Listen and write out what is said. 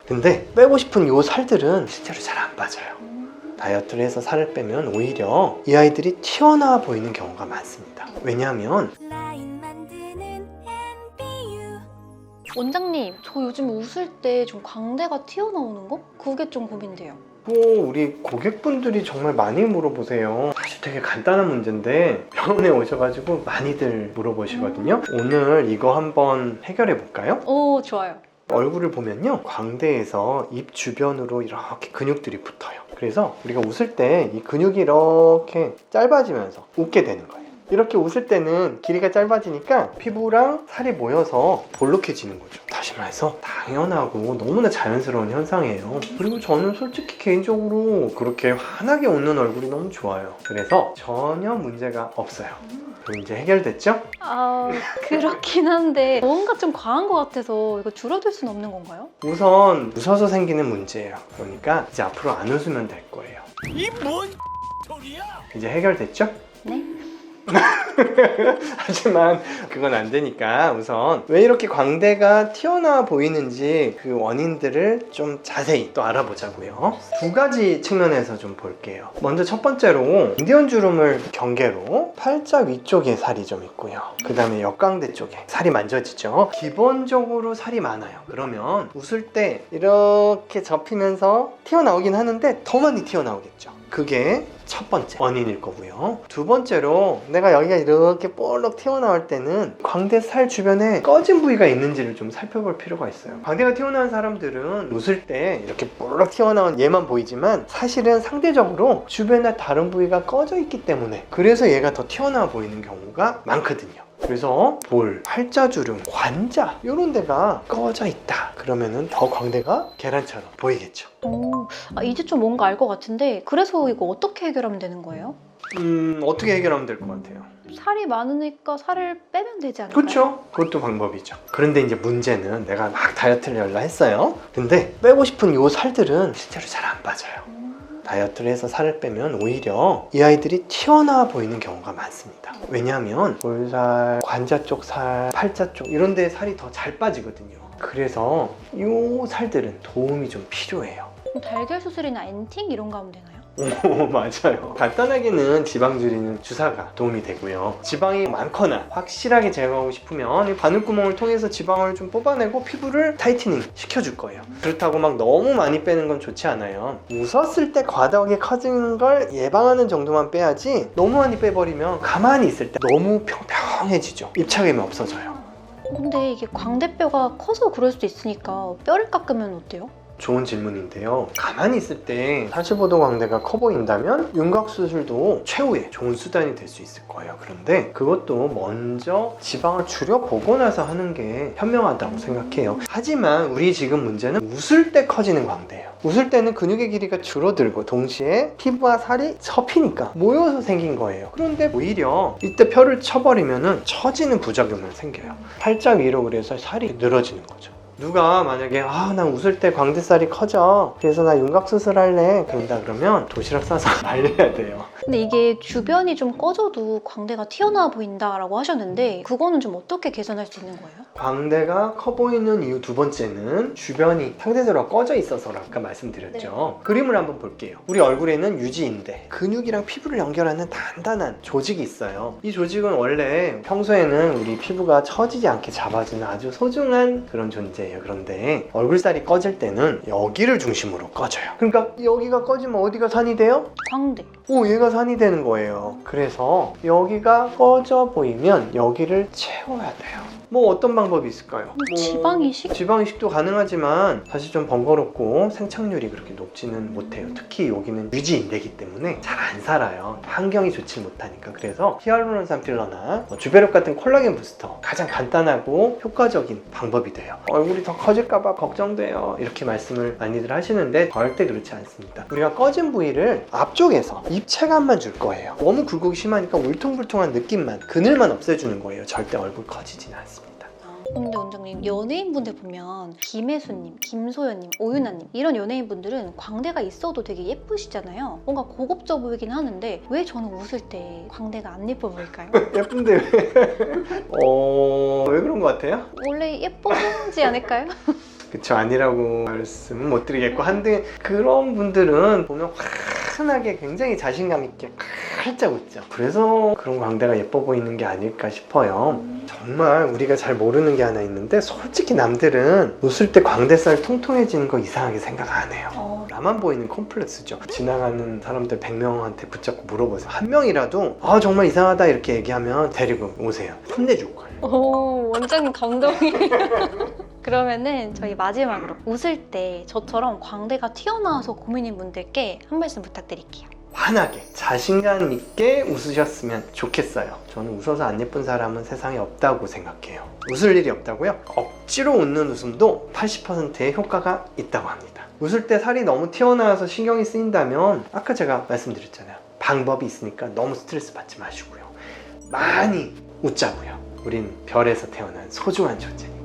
근데 빼고 싶은 요 살들은 실제로 잘 안 빠져요. 다이어트를 해서 살을 빼면 오히려 이 아이들이 튀어나와 보이는 경우가 많습니다. 왜냐하면 원장님, 저 요즘 웃을 때 좀 광대가 튀어나오는 거? 그게 좀 고민돼요. 우리 고객분들이 정말 많이 물어보세요. 사실 되게 간단한 문제인데 병원에 오셔가지고 많이들 물어보시거든요. 오늘 이거 한번 해결해 볼까요? 오, 좋아요. 얼굴을 보면요, 광대에서 입 주변으로 이렇게 근육들이 붙어요. 그래서 우리가 웃을 때 이 근육이 이렇게 짧아지면서 웃게 되는 거예요. 이렇게 웃을 때는 길이가 짧아지니까 피부랑 살이 모여서 볼록해지는 거죠. 다시 말해서 당연하고 너무나 자연스러운 현상이에요. 그리고 저는 솔직히 개인적으로 그렇게 환하게 웃는 얼굴이 너무 좋아요. 그래서 전혀 문제가 없어요. 그럼 이제 해결됐죠? 아, 그렇긴 한데 뭔가 좀 과한 것 같아서 이거 줄어들 수는 없는 건가요? 우선 웃어서 생기는 문제예요. 그러니까 이제 앞으로 안 웃으면 될 거예요. 이 뭔 소리야? 이제 해결됐죠? 네. 하지만 그건 안 되니까 우선 왜 이렇게 광대가 튀어나와 보이는지 그 원인들을 좀 자세히 또 알아보자고요. 두 가지 측면에서 좀 볼게요. 먼저 첫 번째로 인디언 주름을 경계로 팔자 위쪽에 살이 좀 있고요. 그 다음에 역광대 쪽에 살이 만져지죠. 기본적으로 살이 많아요. 그러면 웃을 때 이렇게 접히면서 튀어나오긴 하는데 더 많이 튀어나오겠죠. 그게 첫 번째 원인일 거고요. 두 번째로 내가 여기가 이렇게 볼록 튀어나올 때는 광대 살 주변에 꺼진 부위가 있는지를 좀 살펴볼 필요가 있어요. 광대가 튀어나온 사람들은 웃을 때 이렇게 볼록 튀어나온 얘만 보이지만 사실은 상대적으로 주변에 다른 부위가 꺼져 있기 때문에 그래서 얘가 더 튀어나와 보이는 경우가 많거든요. 그래서 볼, 팔자주름, 관자 이런 데가 꺼져 있다 그러면은 더 광대가 계란처럼 보이겠죠. 오, 이제 좀 뭔가 알 것 같은데 그래서 이거 어떻게 해결하면 되는 거예요? 어떻게 해결하면 될 것 같아요? 살이 많으니까 살을 빼면 되지 않을까요? 그렇죠. 그것도 방법이죠. 그런데 이제 문제는 내가 막 다이어트를 열라 했어요. 근데 빼고 싶은 요 살들은 실제로 잘 안 빠져요. 다이어트를 해서 살을 빼면 오히려 이 아이들이 튀어나와 보이는 경우가 많습니다. 왜냐하면 볼살, 관자 쪽 살, 팔자 쪽 이런 데 살이 더 잘 빠지거든요. 그래서 이 살들은 도움이 좀 필요해요. 달걀 수술이나 엔팅 이런 거 하면 되나요? 오, 맞아요. 간단하게는 지방 줄이는 주사가 도움이 되고요. 지방이 많거나 확실하게 제거하고 싶으면 이 바늘구멍을 통해서 지방을 좀 뽑아내고 피부를 타이트닝 시켜줄 거예요. 그렇다고 막 너무 많이 빼는 건 좋지 않아요. 웃었을 때 과다하게 커지는 걸 예방하는 정도만 빼야지 너무 많이 빼버리면 가만히 있을 때 너무 평평해지죠. 입착감이 없어져요. 근데 이게 광대뼈가 커서 그럴 수도 있으니까 뼈를 깎으면 어때요? 좋은 질문인데요. 가만히 있을 때 사실보도 광대가 커 보인다면 윤곽수술도 최후의 좋은 수단이 될 수 있을 거예요. 그런데 그것도 먼저 지방을 줄여보고 나서 하는 게 현명하다고 생각해요. 하지만 우리 지금 문제는 웃을 때 커지는 광대예요. 웃을 때는 근육의 길이가 줄어들고 동시에 피부와 살이 접히니까 모여서 생긴 거예요. 그런데 오히려 이때 펴를 쳐버리면 처지는 부작용만 생겨요. 팔자 위로 그래서 살이 늘어지는 거죠. 누가 만약에 난 웃을 때 광대살이 커져 그래서 나 윤곽수술 할래 그런다 그러면 도시락 싸서 말려야 돼요. 근데 이게 주변이 좀 꺼져도 광대가 튀어나와 보인다라고 하셨는데 그거는 좀 어떻게 개선할 수 있는 거예요? 광대가 커 보이는 이유 두 번째는 주변이 상대적으로 꺼져 있어서라고 아까 말씀드렸죠. 그림을 한번 볼게요. 우리 얼굴에는 유지인대, 근육이랑 피부를 연결하는 단단한 조직이 있어요. 이 조직은 원래 평소에는 우리 피부가 처지지 않게 잡아주는 아주 소중한 그런 존재예요. 그런데 얼굴살이 꺼질 때는 여기를 중심으로 꺼져요. 그러니까 여기가 꺼지면 어디가 산이 돼요? 광대. 얘가 산이 되는 거예요. 그래서 여기가 꺼져 보이면 여기를 채워야 돼요. 뭐 어떤 방법이 있을까요? 지방이식? 지방이식도 가능하지만 사실 좀 번거롭고 생착률이 그렇게 높지는 못해요. 특히 여기는 유지인대이기 때문에 잘 안 살아요. 환경이 좋지 못하니까. 그래서 히알루론산 필러나 주베력 같은 콜라겐 부스터 가장 간단하고 효과적인 방법이 돼요. 얼굴이 더 커질까봐 걱정돼요. 이렇게 말씀을 많이들 하시는데 절대 그렇지 않습니다. 우리가 꺼진 부위를 앞쪽에서 입체감만 줄 거예요. 너무 굴곡이 심하니까 울퉁불퉁한 느낌만, 그늘만 없애주는 거예요. 절대 얼굴 커지지는 않습니다. 근데 원장님, 연예인분들 보면 김혜수님, 김소연님, 오윤아님 이런 연예인분들은 광대가 있어도 되게 예쁘시잖아요. 뭔가 고급져 보이긴 하는데 왜 저는 웃을 때 광대가 안 예뻐 보일까요? 예쁜데 왜 그런 것 같아요? 원래 예뻐지지 않을까요? 그쵸, 아니라고 말씀은 못 드리겠고, 한데 그런 분들은 보면 환하게 굉장히 자신감 있게 활짝 웃죠. 그래서 그런 광대가 예뻐 보이는 게 아닐까 싶어요. 정말 우리가 잘 모르는 게 하나 있는데, 솔직히 남들은 웃을 때 광대살 통통해지는 거 이상하게 생각 안 해요. 나만 보이는 콤플렉스죠. 지나가는 사람들 100명한테 붙잡고 물어보세요. 한 명이라도 아 정말 이상하다 이렇게 얘기하면 데리고 오세요. 혼내줄 거예요. 오, 원장님 감동이에요. 그러면은 저희 마지막으로 웃을 때 저처럼 광대가 튀어나와서 고민인 분들께 한 말씀 부탁드릴게요. 환하게 자신감 있게 웃으셨으면 좋겠어요. 저는 웃어서 안 예쁜 사람은 세상에 없다고 생각해요. 웃을 일이 없다고요? 억지로 웃는 웃음도 80%의 효과가 있다고 합니다. 웃을 때 살이 너무 튀어나와서 신경이 쓰인다면 아까 제가 말씀드렸잖아요. 방법이 있으니까 너무 스트레스 받지 마시고요. 많이 웃자고요. 우린 별에서 태어난 소중한 존재니까.